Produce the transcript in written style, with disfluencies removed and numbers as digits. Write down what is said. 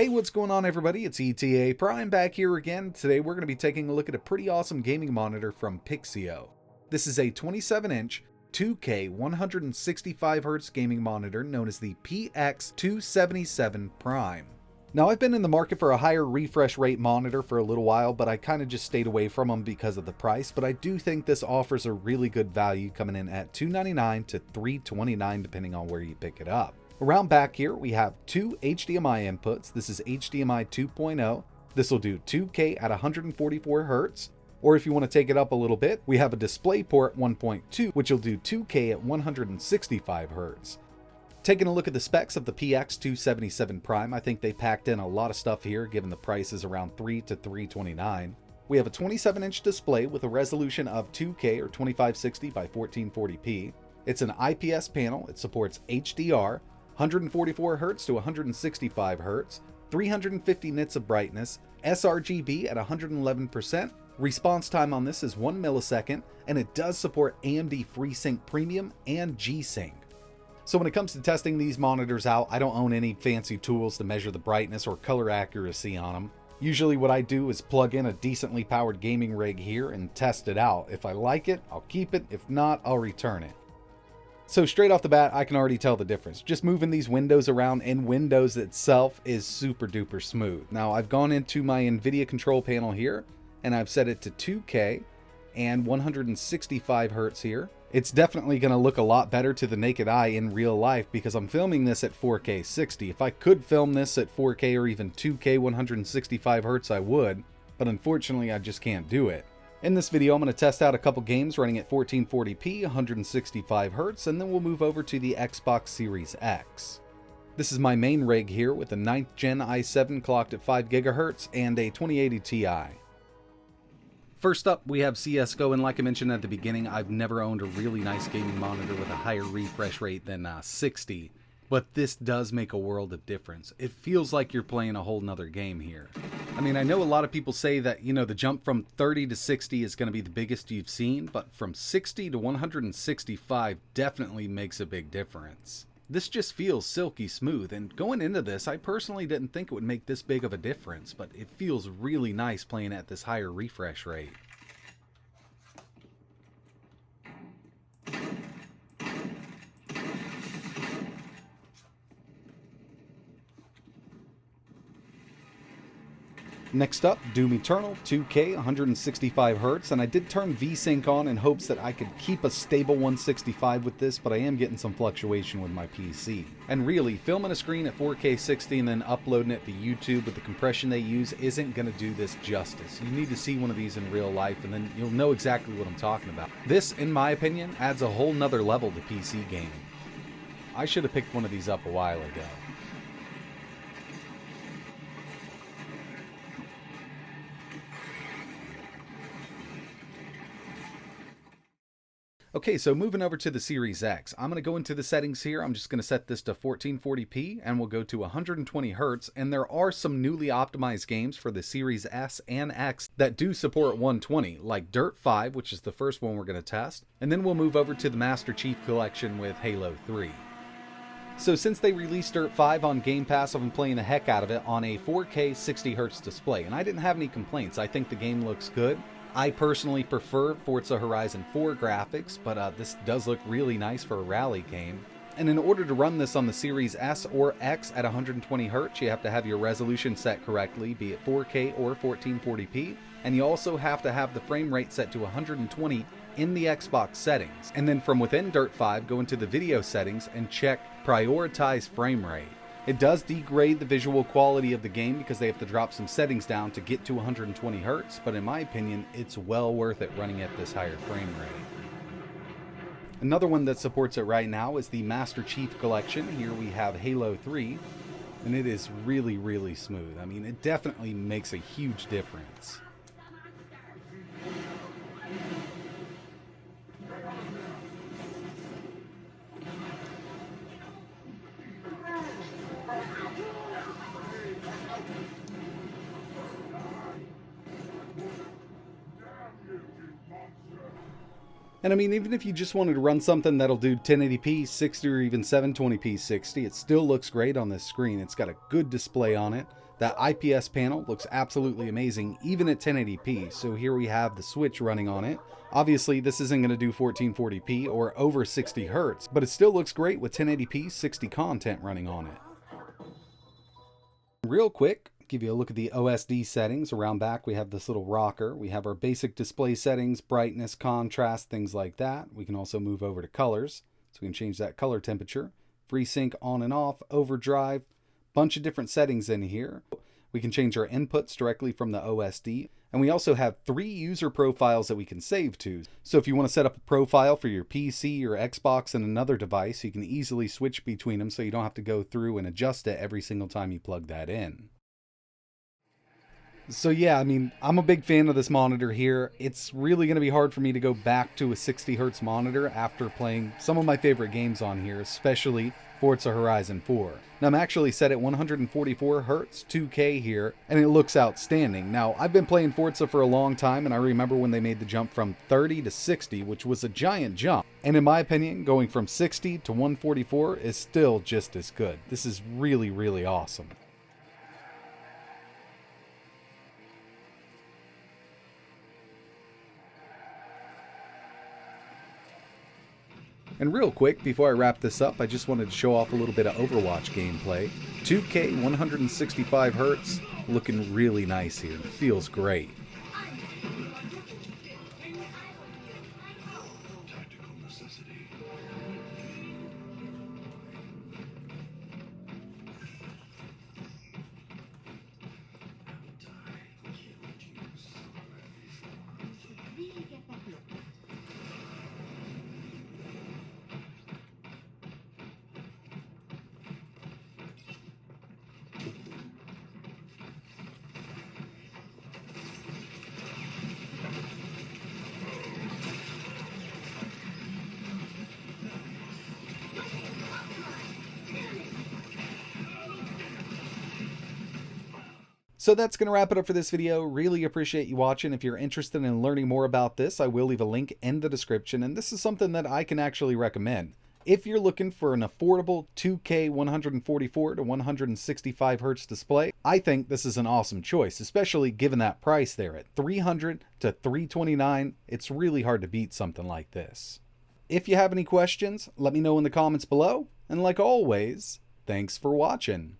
Hey, what's going on everybody? It's etaprime back here again. Today we're going to be taking a look at a pretty awesome gaming monitor from Pixio. This is a 27-inch 2K 165Hz gaming monitor known as the PX277 Prime. Now, I've been in the market for a higher refresh rate monitor for a little while, but I kind of just stayed away from them because of the price, but I do think this offers a really good value, coming in at $299 to $329 depending on where you pick it up. Around back here, we have two HDMI inputs. This is HDMI 2.0. This will do 2K at 144 Hz. Or if you want to take it up a little bit, we have a DisplayPort 1.2, which will do 2K at 165 Hz. Taking a look at the specs of the PX277 Prime, I think they packed in a lot of stuff here, given the price is around $3 to $329. We have a 27-inch display with a resolution of 2K or 2560 by 1440p. It's an IPS panel. It supports HDR, 144 Hz to 165 Hz, 350 nits of brightness, sRGB at 111%. Response time on this is 1 millisecond, and it does support AMD FreeSync Premium and G-Sync. So when it comes to testing these monitors out, I don't own any fancy tools to measure the brightness or color accuracy on them. Usually what I do is plug in a decently powered gaming rig here and test it out. If I like it, I'll keep it. If not, I'll return it. So straight off the bat, I can already tell the difference. Just moving these windows around in Windows itself is super duper smooth. Now I've gone into my NVIDIA control panel here and I've set it to 2K and 165 Hz here. It's definitely going to look a lot better to the naked eye in real life because I'm filming this at 4K 60. If I could film this at 4K or even 2K 165 Hz, I would, but unfortunately I just can't do it. In this video, I'm going to test out a couple games running at 1440p, 165 Hz, and then we'll move over to the Xbox Series X. This is my main rig here with a 9th Gen i7 clocked at 5 GHz and a 2080 Ti. First up, we have CSGO, and like I mentioned at the beginning, I've never owned a really nice gaming monitor with a higher refresh rate than 60, but this does make a world of difference. It feels like you're playing a whole nother game here. I mean, I know a lot of people say that, the jump from 30 to 60 is going to be the biggest you've seen, but from 60 to 165 definitely makes a big difference. This just feels silky smooth, and going into this, I personally didn't think it would make this big of a difference, but it feels really nice playing at this higher refresh rate. Next up, Doom Eternal, 2K, 165 Hz, and I did turn VSync on in hopes that I could keep a stable 165 with this, but I am getting some fluctuation with my PC. And really, filming a screen at 4K 60 and then uploading it to YouTube with the compression they use isn't going to do this justice. You need to see one of these in real life, and then you'll know exactly what I'm talking about. This, in my opinion, adds a whole nother level to PC gaming. I should have picked one of these up a while ago. Okay, so moving over to the Series X, I'm going to go into the settings here. I'm just going to set this to 1440p and we'll go to 120 Hz. And there are some newly optimized games for the Series S and X that do support 120, like Dirt 5, which is the first one we're going to test. And then we'll move over to the Master Chief Collection with Halo 3. So since they released Dirt 5 on Game Pass, I've been playing the heck out of it on a 4K 60 Hz display. And I didn't have any complaints. I think the game looks good. I personally prefer Forza Horizon 4 graphics, but this does look really nice for a rally game. And in order to run this on the Series S or X at 120 Hz, you have to have your resolution set correctly, be it 4K or 1440p, and you also have to have the frame rate set to 120 in the Xbox settings. And then from within Dirt 5, go into the video settings and check Prioritize Frame Rate. It does degrade the visual quality of the game because they have to drop some settings down to get to 120 Hz, but in my opinion, it's well worth it running at this higher frame rate. Another one that supports it right now is the Master Chief Collection. Here we have Halo 3, and it is really, really smooth. I mean, it definitely makes a huge difference. And I mean, even if you just wanted to run something that'll do 1080p 60 or even 720p 60, it still looks great on this screen. It's got a good display on it. That IPS panel looks absolutely amazing, even at 1080p. So here we have the switch running on it. Obviously, this isn't going to do 1440p or over 60 Hz, but it still looks great with 1080p 60 content running on it. Real quick, give you a look at the OSD settings. Around back, we have this little rocker. We have our basic display settings, brightness, contrast, things like that. We can also move over to colors, so we can change that color temperature. FreeSync on and off, overdrive, bunch of different settings in here. We can change our inputs directly from the OSD. And we also have 3 user profiles that we can save to. So if you want to set up a profile for your PC, your Xbox, and another device, you can easily switch between them so you don't have to go through and adjust it every single time you plug that in. So yeah, I mean, I'm a big fan of this monitor here. It's really going to be hard for me to go back to a 60 Hz monitor after playing some of my favorite games on here, especially Forza Horizon 4. Now I'm actually set at 144 Hz 2K here, and it looks outstanding. Now I've been playing Forza for a long time, and I remember when they made the jump from 30 to 60, which was a giant jump. And in my opinion, going from 60 to 144 is still just as good. This is really, really awesome. And real quick, before I wrap this up, I just wanted to show off a little bit of Overwatch gameplay. 2K 165 Hz, looking really nice here. Feels great. So that's going to wrap it up for this video. Really appreciate you watching. If you're interested in learning more about this, I will leave a link in the description, and this is something that I can actually recommend. If you're looking for an affordable 2K 144 to 165 Hz display, I think this is an awesome choice, especially given that price there at $300 to $329. It's really hard to beat something like this. If you have any questions, let me know in the comments below, and like always, thanks for watching.